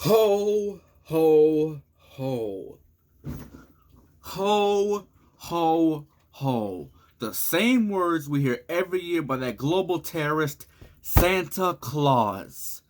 Ho, ho, ho. Ho, ho, ho. The same words we hear every year by that global terrorist, Santa Claus.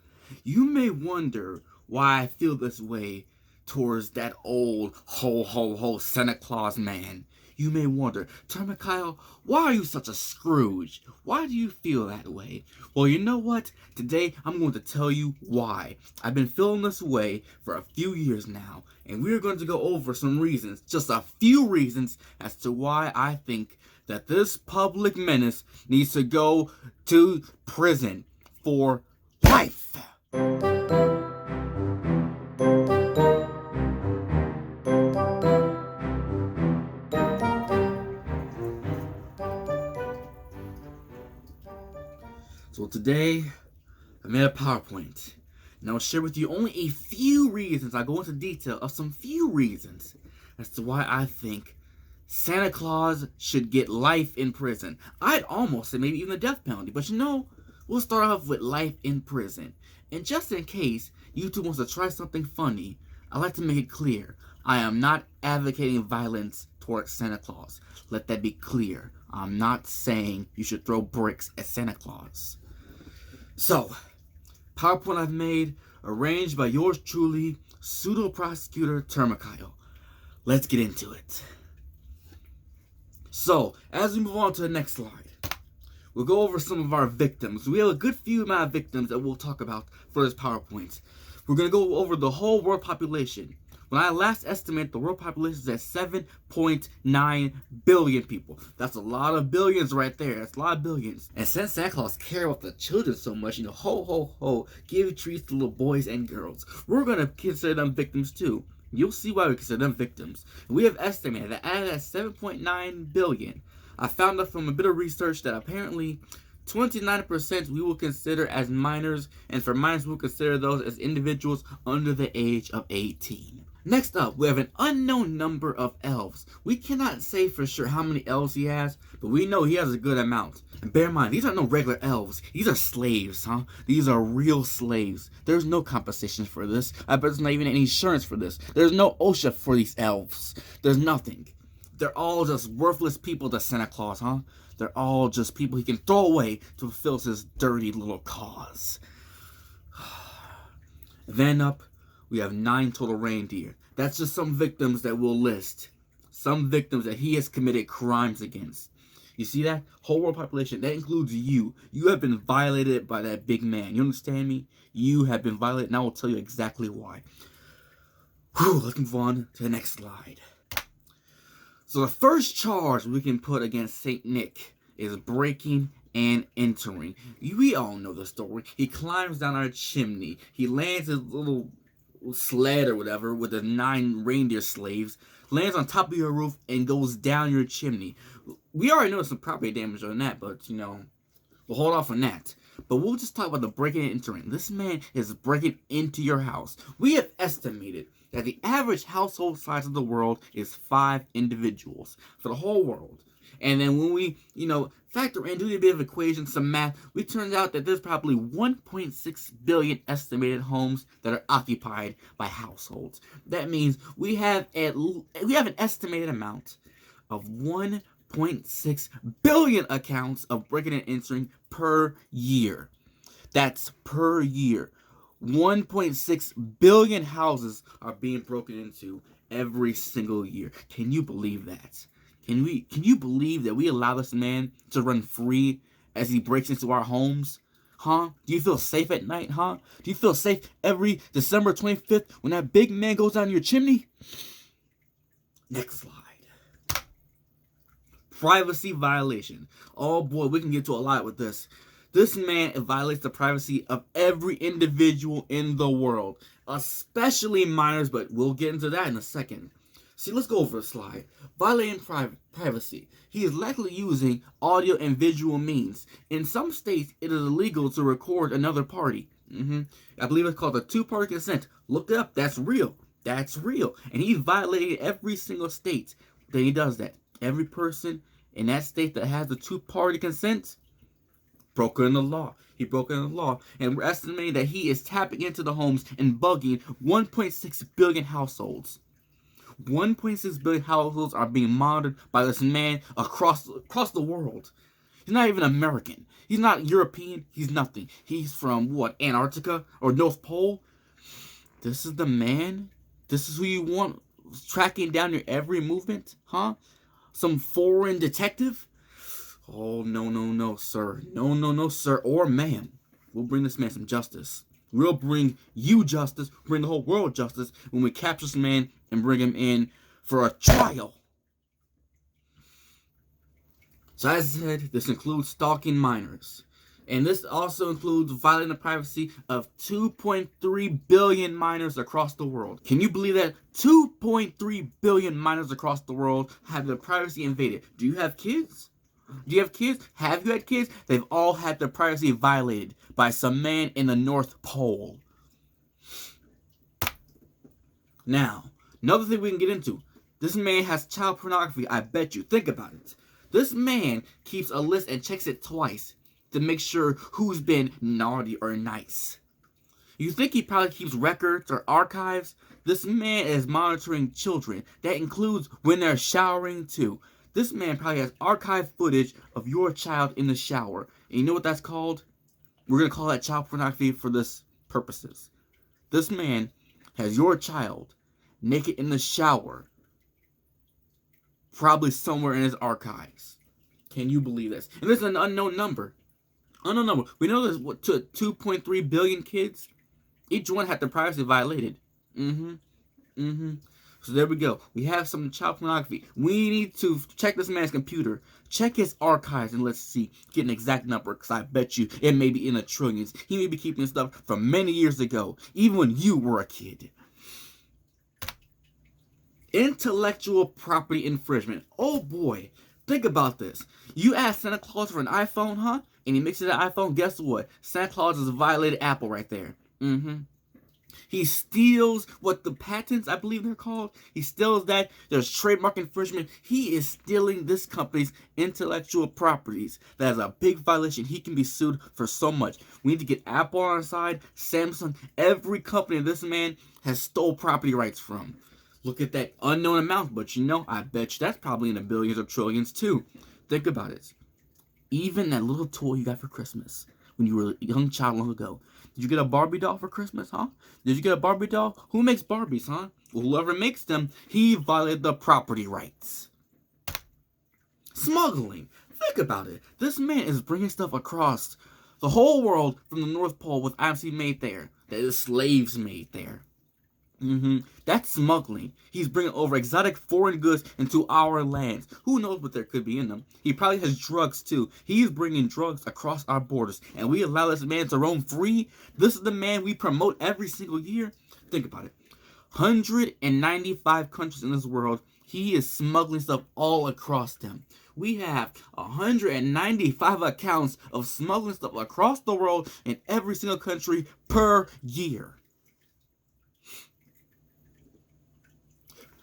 You may wonder why I feel this way towards that old ho, ho, ho Santa Claus man. You may wonder, Termikile, why are you such a Scrooge? Why do you feel that way? Well, you know what? Today I'm going to tell you why. I've been feeling this way for a few years now, and we're going to go over some reasons, just a few reasons, as to why I think that this public menace needs to go to prison for life. So today, I made a PowerPoint, and I'll share with you only a few reasons. I'll go into detail of some few reasons as to why I think Santa Claus should get life in prison. I'd almost say maybe even the death penalty, but we'll start off with life in prison. And just in case YouTube wants to try something funny, I'd like to make it clear, I am not advocating violence towards Santa Claus. Let that be clear. I'm not saying you should throw bricks at Santa Claus. So, PowerPoint I've made, arranged by yours truly, Pseudo-Prosecutor Termikile. Let's get into it. So, as we move on to the next slide, we'll go over some of our victims. We have a good few amount of victims that we'll talk about for this PowerPoint. We're going to go over the whole world population. When I last estimated, the world population is at 7.9 billion people. That's a lot of billions right there. That's a lot of billions. And since Santa Claus cares about the children so much, ho, ho, ho, give treats to little boys and girls, we're going to consider them victims too. You'll see why we consider them victims. We have estimated that out of that 7.9 billion, I found out from a bit of research that apparently 29% we will consider as minors, and for minors we'll consider those as individuals under the age of 18. Next up, we have an unknown number of elves. We cannot say for sure how many elves he has, but we know he has a good amount. And bear in mind, these are no regular elves. These are slaves, huh? These are real slaves. There's no compensation for this. I bet there's not even any insurance for this. There's no OSHA for these elves. There's nothing. They're all just worthless people to Santa Claus, huh? They're all just people he can throw away to fulfill his dirty little cause. Then up, we have 9 total reindeer. That's just some victims that we'll list. Some victims that he has committed crimes against. You see that? Whole world population, that includes you. You have been violated by that big man. You understand me? You have been violated, and I will tell you exactly why. Let's move on to the next slide. So the first charge we can put against Saint Nick is breaking and entering. We all know the story. He climbs down our chimney. He lands his little sled or whatever with the 9 reindeer slaves, lands on top of your roof and goes down your chimney. We already know some property damage on that, but we'll hold off on that. But we'll just talk about the breaking and entering. This man is breaking into your house. We have estimated that the average household size of the world is 5 individuals for the whole world. And then when we, factor in, do a bit of equation, some math, we turned out that there's probably 1.6 billion estimated homes that are occupied by households. That means we have an estimated amount of 1.6 billion accounts of breaking and entering per year. That's per year. 1.6 billion houses are being broken into every single year. Can you believe that? Can you believe that we allow this man to run free as he breaks into our homes? Huh? Do you feel safe at night, huh? Do you feel safe every December 25th when that big man goes down your chimney? Next slide. Privacy violation. Oh boy, we can get to a lot with this. This man violates the privacy of every individual in the world, especially minors, but we'll get into that in a second. See, let's go over a slide. Violating privacy. He is likely using audio and visual means. In some states, it is illegal to record another party. I believe it's called a 2-party consent. Look it up. That's real. That's real. And he's violated every single state that he does that. Every person in that state that has the 2-party consent, Broken the law. He broke the law. And we're estimating that he is tapping into the homes and bugging 1.6 billion households. 1.6 billion households are being monitored by this man across the world. He's not even American. He's not European. He's nothing. He's from what? Antarctica or North Pole? This is the man? This is who you want tracking down your every movement? Huh? Some foreign detective? Oh, no, sir. No, sir. Or ma'am. We'll bring this man some justice. We'll bring you justice, bring the whole world justice when we capture this man and bring him in for a trial. So as I said, this includes stalking minors. And this also includes violating the privacy of 2.3 billion minors across the world. Can you believe that? 2.3 billion minors across the world have their privacy invaded. Do you have kids? Do you have kids? Have you had kids? They've all had their privacy violated by some man in the North Pole. Now, another thing we can get into. This man has child pornography, I bet you. Think about it. This man keeps a list and checks it twice to make sure who's been naughty or nice. You think he probably keeps records or archives? This man is monitoring children. That includes when they're showering too. This man probably has archived footage of your child in the shower. And you know what that's called? We're going to call that child pornography for this purposes. This man has your child naked in the shower. Probably somewhere in his archives. Can you believe this? And this is an unknown number. Unknown number. We know there's 2.3 billion kids. Each one had their privacy violated. So there we go. We have some child pornography. We need to check this man's computer. Check his archives and let's see. Get an exact number, because I bet you it may be in the trillions. He may be keeping stuff from many years ago. Even when you were a kid. Intellectual property infringement. Oh boy. Think about this. You ask Santa Claus for an iPhone, huh? And he makes it an iPhone. Guess what? Santa Claus has violated Apple right there. He steals what the patents, I believe they're called. He steals that. There's trademark infringement. He is stealing this company's intellectual properties. That is a big violation. He can be sued for so much. We need to get Apple on our side, Samsung, every company this man has stole property rights from. Look at that unknown amount, but you know, I bet you that's probably in the billions or trillions too. Think about it. Even that little toy you got for Christmas when you were a young child long ago. Did you get a Barbie doll for Christmas, huh? Did you get a Barbie doll? Who makes Barbies, huh? Well, whoever makes them, he violated the property rights. Smuggling. Think about it. This man is bringing stuff across the whole world from the North Pole with items he made there. That is slaves made there. That's smuggling. He's bringing over exotic foreign goods into our lands. Who knows what there could be in them? He probably has drugs too. He's bringing drugs across our borders, and we allow this man to roam free. This is the man we promote every single year. Think about it. 195 countries in this world. He is smuggling stuff all across them. We have 195 accounts of smuggling stuff across the world in every single country per year.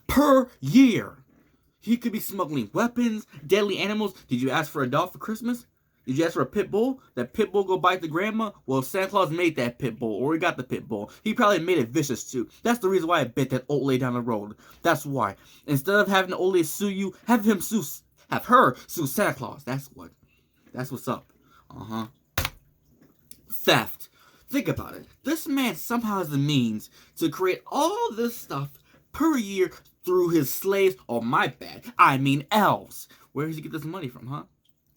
Per year. He could be smuggling weapons, deadly animals. Did you ask for a dog for Christmas? Did you ask for a pit bull? That pit bull go bite the grandma? Well, Santa Claus made that pit bull, or he got the pit bull. He probably made it vicious too. That's the reason why I bit that old lady down the road. That's why. Instead of having the old lady sue you, have her sue Santa Claus. That's what's up. Theft. Think about it. This man somehow has the means to create all this stuff per year through his slaves. Oh, my bad. I mean elves. Where does he get this money from, huh?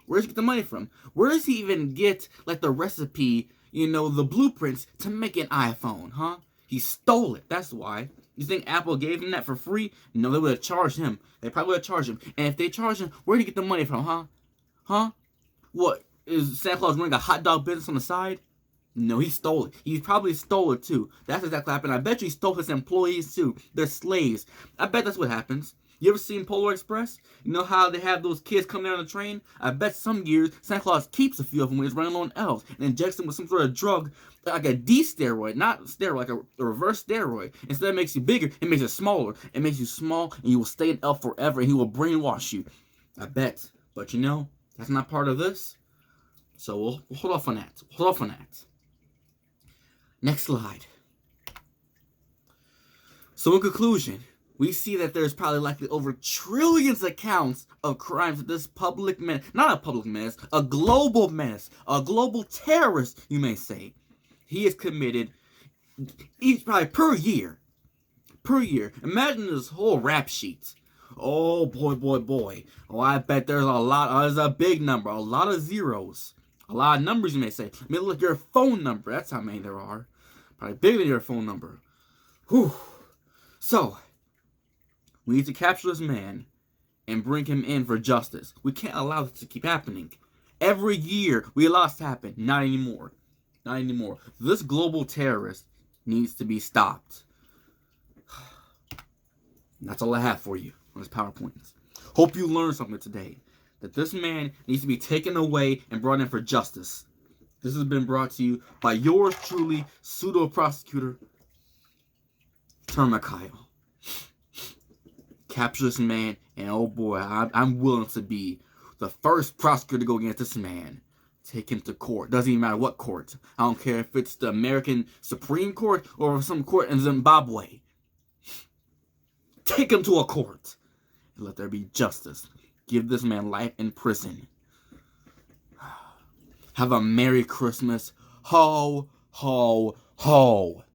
Where does he get the money from? Where does he even get, like, the recipe, the blueprints to make an iPhone, huh? He stole it. That's why. You think Apple gave him that for free? No, they would have charged him. They probably would have charged him. And if they charged him, where did he get the money from, huh? Huh? What? Is Santa Claus running a hot dog business on the side? No, he stole it. He probably stole it too. That's exactly what happened. I bet you he stole his employees too. They're slaves. I bet that's what happens. You ever seen Polar Express? You know how they have those kids come there on the train? I bet some years Santa Claus keeps a few of them when he's running low on elves and injects them with some sort of drug, like a D-steroid, not steroid, like a reverse steroid. Instead of makes you bigger, it makes you smaller. It makes you small, and you will stay an elf forever, and he will brainwash you. I bet. But that's not part of this. So we'll hold off on that. Hold off on that. Next slide. So in conclusion, we see that there's probably likely over trillions of counts of crimes that this public menace, not a public menace, a global menace, a global terrorist, you may say, he has committed each probably per year. Per year. Imagine this whole rap sheet. Oh boy, boy, boy. Oh, I bet there's a lot, there's a big number, a lot of zeros. A lot of numbers, you may say. I mean, look, your phone number, that's how many there are. Probably bigger than your phone number. Whew. So, we need to capture this man and bring him in for justice. We can't allow this to keep happening. Every year, we allow this to happen. Not anymore. Not anymore. This global terrorist needs to be stopped. That's all I have for you on this PowerPoint. Hope you learned something today. That this man needs to be taken away and brought in for justice. This has been brought to you by yours truly, Pseudo-Prosecutor Termikile. Capture this man, and oh boy, I'm willing to be the first prosecutor to go against this man. Take him to court. Doesn't even matter what court. I don't care if it's the American Supreme Court or some court in Zimbabwe. Take him to a court and let there be justice. Give this man life in prison. Have a Merry Christmas. Ho, ho, ho.